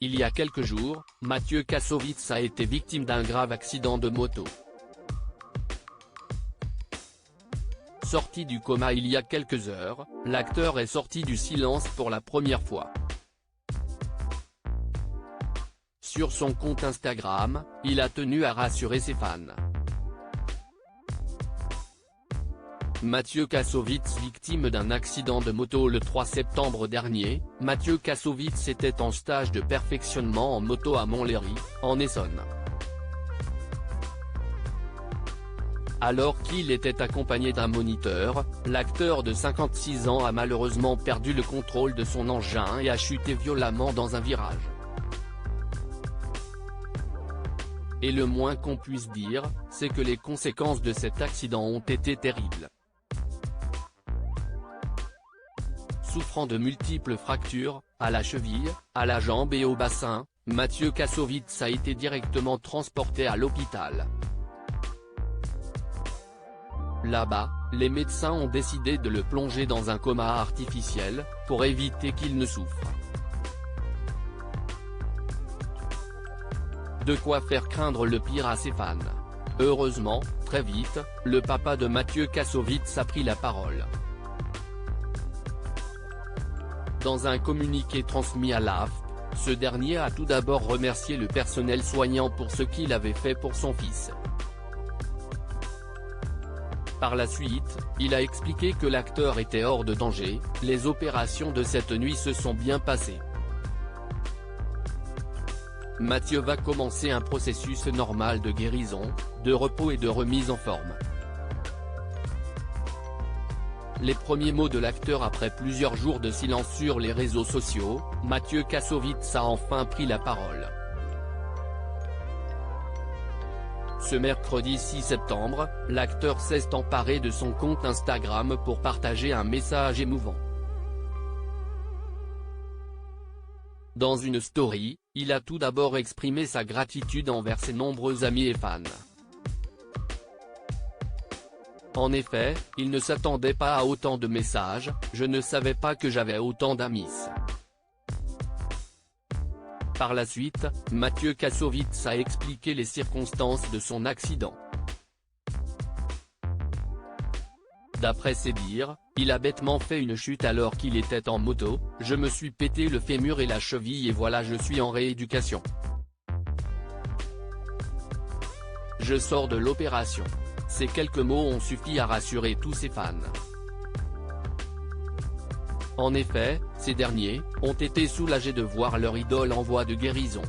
Il y a quelques jours, Mathieu Kassovitz a été victime d'un grave accident de moto. Sorti du coma il y a quelques heures, l'acteur est sorti du silence pour la première fois. Sur son compte Instagram, il a tenu à rassurer ses fans. Mathieu Kassovitz victime d'un accident de moto le 3 septembre dernier. Mathieu Kassovitz était en stage de perfectionnement en moto à Montlhéry, en Essonne. Alors qu'il était accompagné d'un moniteur, l'acteur de 56 ans a malheureusement perdu le contrôle de son engin et a chuté violemment dans un virage. Et le moins qu'on puisse dire, c'est que les conséquences de cet accident ont été terribles. Souffrant de multiples fractures, à la cheville, à la jambe et au bassin, Mathieu Kassovitz a été directement transporté à l'hôpital. Là-bas, les médecins ont décidé de le plonger dans un coma artificiel, pour éviter qu'il ne souffre. De quoi faire craindre le pire à ses fans. Heureusement, très vite, le papa de Mathieu Kassovitz a pris la parole. Dans un communiqué transmis à l'AFP, ce dernier a tout d'abord remercié le personnel soignant pour ce qu'il avait fait pour son fils. Par la suite, il a expliqué que l'acteur était hors de danger, les opérations de cette nuit se sont bien passées. Mathieu va commencer un processus normal de guérison, de repos et de remise en forme. Les premiers mots de l'acteur après plusieurs jours de silence sur les réseaux sociaux, Mathieu Kassovitz a enfin pris la parole. Ce mercredi 6 septembre, l'acteur s'est emparé de son compte Instagram pour partager un message émouvant. Dans une story, il a tout d'abord exprimé sa gratitude envers ses nombreux amis et fans. En effet, il ne s'attendait pas à autant de messages, « Je ne savais pas que j'avais autant d'amis ». Par la suite, Mathieu Kassovitz a expliqué les circonstances de son accident. D'après ses dires, il a bêtement fait une chute alors qu'il était en moto, « Je me suis pété le fémur et la cheville et voilà je suis en rééducation. Je sors de l'opération ». Ces quelques mots ont suffi à rassurer tous ses fans. En effet, ces derniers ont été soulagés de voir leur idole en voie de guérison.